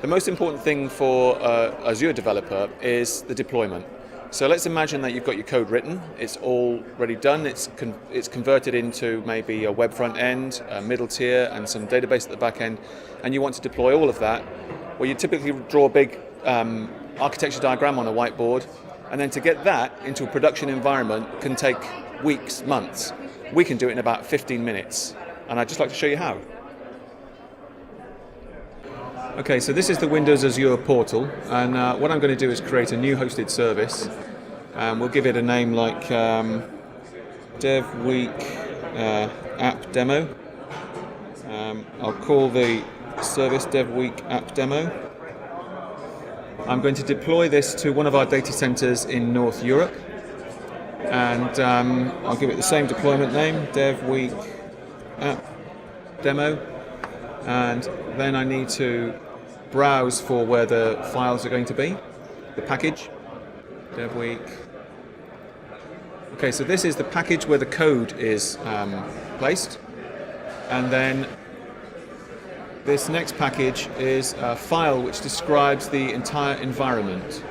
The most important thing for an Azure developer is the deployment. So let's imagine that you've got your code written, it's already done, it's converted into maybe a web front end, a middle tier, and some database at the back end, and you want to deploy all of that. Well, you typically draw a big architecture diagram on a whiteboard, and then to get that into a production environment can take weeks, months. We can do it in about 15 minutes, and I'd just like to show you how. Okay, so this is the Windows Azure portal, and what I'm going to do is create a new hosted service, and we'll give it a name like Dev Week App Demo. I'll call the service Dev Week App Demo. I'm going to deploy this to one of our data centers in North Europe, and I'll give it the same deployment name, Dev Week App Demo, and then I need to browse for where the files are going to be, the package, Dev Week. Okay, so this is the package where the code is placed, and then this next package is a file which describes the entire environment.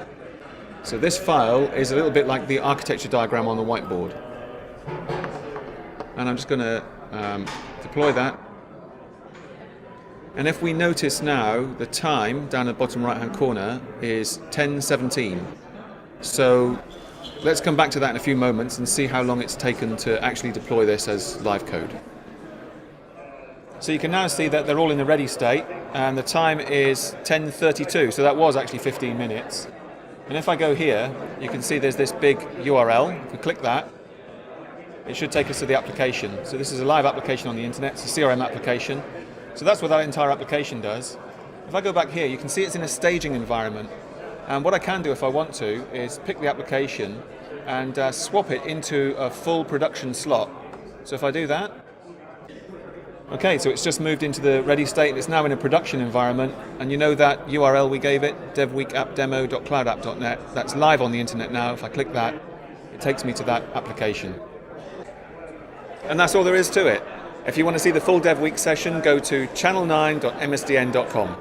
So this file is a little bit like the architecture diagram on the whiteboard, and I'm just going to deploy that. And if we notice now, the time down at the bottom right hand corner is 10:17. So let's come back to that in a few moments and see how long it's taken to actually deploy this as live code. So you can now see that they're all in the ready state, and the time is 10:32, so that was actually 15 minutes. And if I go here, you can see there's this big URL. If we click that, it should take us to the application. So this is a live application on the internet, it's a CRM application. So that's what that entire application does. If I go back here, you can see it's in a staging environment. And what I can do if I want to is pick the application and swap it into a full production slot. So if I do that, okay, so it's just moved into the ready state. It's now in a production environment, and you know that URL we gave it, devweekappdemo.cloudapp.net, that's live on the internet now. If I click that, it takes me to that application. And that's all there is to it. If you want to see the full Dev Week session, go to channel9.msdn.com.